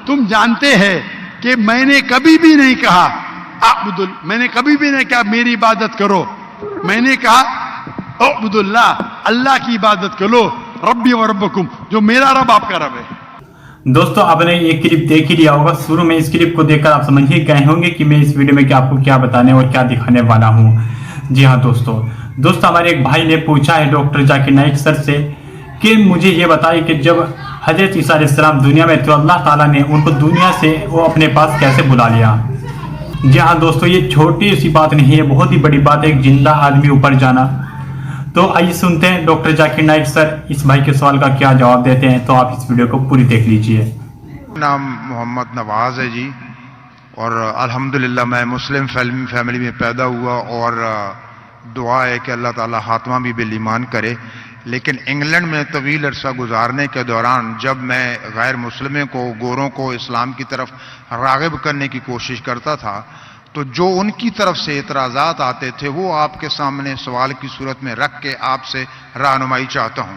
تم جانتے ہیں کہ میں نے کبھی بھی نہیں کہا میں نے کبھی بھی نہیں کہا میری عبادت کرو. میں نے کہا اعبد اللہ, اللہ کی عبادت کرو, ربی و ربکم, جو میرا رب آپ کا رب ہے. دوستو آپ نے یہ کلپ دیکھ ہی لیا ہوگا. شروع میں اس کلپ کو دیکھ کر آپ سمجھ ہی گئے ہوں گے کہ میں اس ویڈیو میں آپ کو کیا بتانے اور کیا دکھانے والا ہوں. جی ہاں دوستو ہمارے ایک بھائی نے پوچھا ہے ڈاکٹر ذاکر نائک سر سے کہ مجھے یہ بتائیے کہ جب حضرت عیسیٰ علیہ السلام دنیا میں تو اللہ تعالیٰ نے ان کو دنیا سے وہ اپنے پاس کیسے بلا لیا. جی ہاں دوستو یہ چھوٹی سی بات نہیں ہے, بہت ہی بڑی بات ہے ایک زندہ آدمی اوپر جانا. تو آئیے سنتے ہیں ڈاکٹر ذاکر نائک سر اس بھائی کے سوال کا کیا جواب دیتے ہیں. تو آپ اس ویڈیو کو پوری دیکھ لیجئے. نام محمد نواز ہے جی, اور الحمدللہ میں مسلم فیملی میں پیدا ہوا, اور دعا ہے کہ اللہ تعالی خاتمہ بھی بالایمان کرے. لیکن انگلینڈ میں طویل عرصہ گزارنے کے دوران جب میں غیر مسلموں کو, گوروں کو اسلام کی طرف راغب کرنے کی کوشش کرتا تھا, تو جو ان کی طرف سے اعتراضات آتے تھے وہ آپ کے سامنے سوال کی صورت میں رکھ کے آپ سے رہنمائی چاہتا ہوں.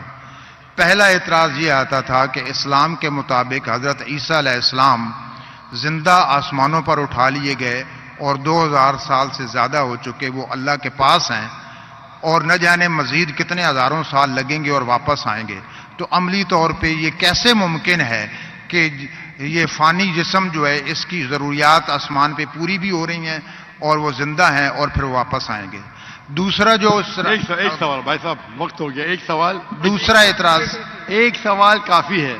پہلا اعتراض یہ آتا تھا کہ اسلام کے مطابق حضرت عیسیٰ علیہ السلام زندہ آسمانوں پر اٹھا لیے گئے اور 2000 سال سے زیادہ ہو چکے وہ اللہ کے پاس ہیں, اور نہ جانے مزید کتنے ہزاروں سال لگیں گے اور واپس آئیں گے. تو عملی طور پہ یہ کیسے ممکن ہے کہ یہ فانی جسم جو ہے اس کی ضروریات آسمان پہ پوری بھی ہو رہی ہیں اور وہ زندہ ہیں اور پھر واپس آئیں گے. دوسرا جو ایک سوال بھائی صاحب, وقت ہو گیا, ایک سوال. دوسرا اعتراض, ایک سوال کافی ہے,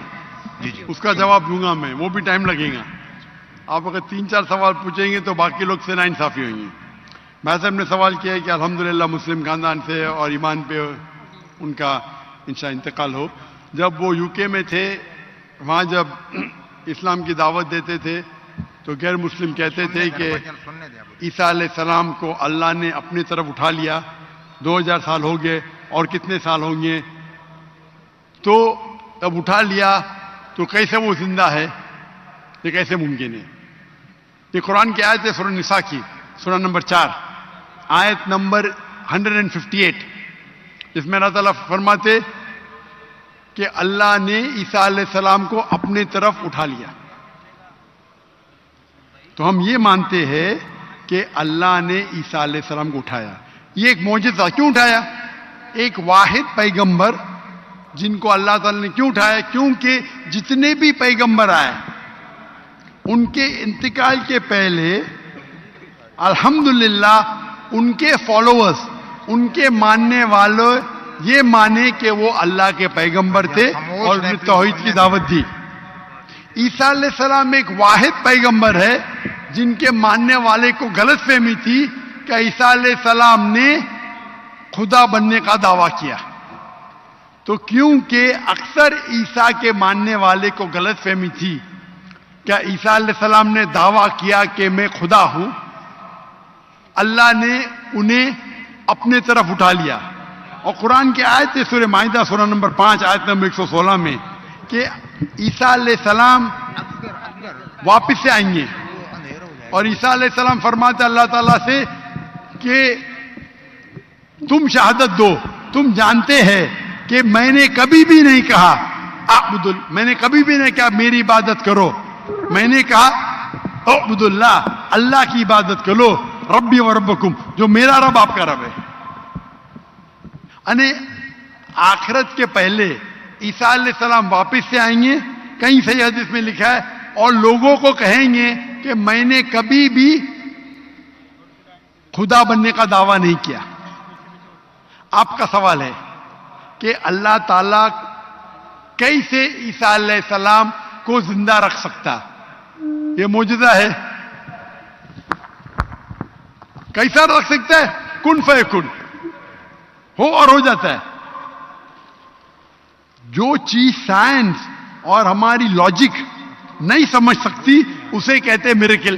جی جی اس کا جواب دوں گا میں, وہ بھی ٹائم لگے گا. آپ اگر 3-4 سوال پوچھیں گے تو باقی لوگ سے ناانصافی ہوئیں گی. بھائی صاحب نے سوال کیا ہے کہ الحمدللہ مسلم خاندان سے اور ایمان پہ ان کا انشاء انتقال ہو. جب وہ یو کے میں تھے, وہاں جب اسلام کی دعوت دیتے تھے تو غیر مسلم کہتے تھے کہ عیسیٰ علیہ السلام کو اللہ نے اپنی طرف اٹھا لیا, 2000 سال ہو گئے اور کتنے سال ہوں گے, تو اب اٹھا لیا تو کیسے وہ زندہ ہے, یہ کیسے ممکن ہے. یہ قرآن کی آیت ہے سورہ نساء کی, سورہ نمبر 4 آیت نمبر 158, جس میں اللہ تعالیٰ فرماتے کہ اللہ نے عیسیٰ علیہ السلام کو اپنے طرف اٹھا لیا. تو ہم یہ مانتے ہیں کہ اللہ نے عیسیٰ علیہ السلام کو اٹھایا. یہ ایک معجزہ. کیوں اٹھایا؟ ایک واحد پیغمبر جن کو اللہ تعالیٰ نے کیوں اٹھایا؟ کیونکہ جتنے بھی پیغمبر آئے ان کے انتقال کے پہلے الحمدللہ ان کے فالوورز, ان کے ماننے والے یہ مانے کہ وہ اللہ کے پیغمبر تھے اور انہیں توحید کی دعوت دی. عیسیٰ علیہ السلام ایک واحد پیغمبر ہے جن کے ماننے والے کو غلط فہمی تھی کہ عیسیٰ علیہ السلام نے خدا بننے کا دعویٰ کیا. تو کیونکہ اکثر عیسیٰ کے ماننے والے کو غلط فہمی تھی کہ عیسیٰ علیہ السلام نے دعویٰ کیا کہ میں خدا ہوں, اللہ نے انہیں اپنے طرف اٹھا لیا. اور قرآن کی آیت ہے سورہ مائدہ سورہ نمبر 5 آیت نمبر 116 میں کہ عیسیٰ علیہ السلام واپس سے آئیں گے, اور عیسیٰ علیہ السلام فرماتے اللہ تعالیٰ سے کہ تم شہادت دو, تم جانتے ہیں کہ میں نے کبھی بھی نہیں کہا میں نے کبھی بھی نہیں کہا میری عبادت کرو. میں نے کہا اعبد اللہ, اللہ کی عبادت کرو, ربی و ربکم, جو میرا رب آپ کا رب ہے. یعنی آخرت کے پہلے عیسیٰ علیہ السلام واپس سے آئیں گے, کہیں صحیح حدیث میں لکھا ہے, اور لوگوں کو کہیں گے کہ میں نے کبھی بھی خدا بننے کا دعویٰ نہیں کیا. آپ کا سوال ہے کہ اللہ تعالیٰ کیسے عیسیٰ علیہ السلام کو زندہ رکھ سکتا؟ یہ معجزہ ہے. کیسا رکھ سکتا ہے؟ کن فیکن, ہو اور ہو جاتا ہے. جو چیز سائنس اور ہماری لاجک نہیں سمجھ سکتی اسے کہتے ہیں میریکل.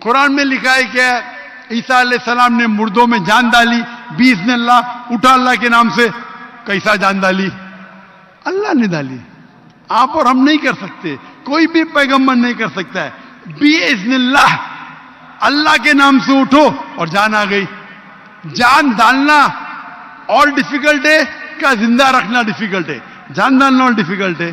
قرآن میں لکھا ہے کہ عیسیٰ علیہ السلام نے مردوں میں جان ڈالی, باذن اللہ, اٹھا اللہ کے نام سے. کیسا جان ڈالی؟ اللہ نے ڈالی. آپ اور ہم نہیں کر سکتے, کوئی بھی پیغمبر نہیں کر سکتا ہے. باذن اللہ, اللہ کے نام سے اٹھو اور جان آ گئی. جان ڈالنا اور ڈیفیکلٹ ہے کیا زندہ رکھنا ڈیفیکلٹ ہے؟ جان ڈالنا اور ڈیفیکلٹ ہے.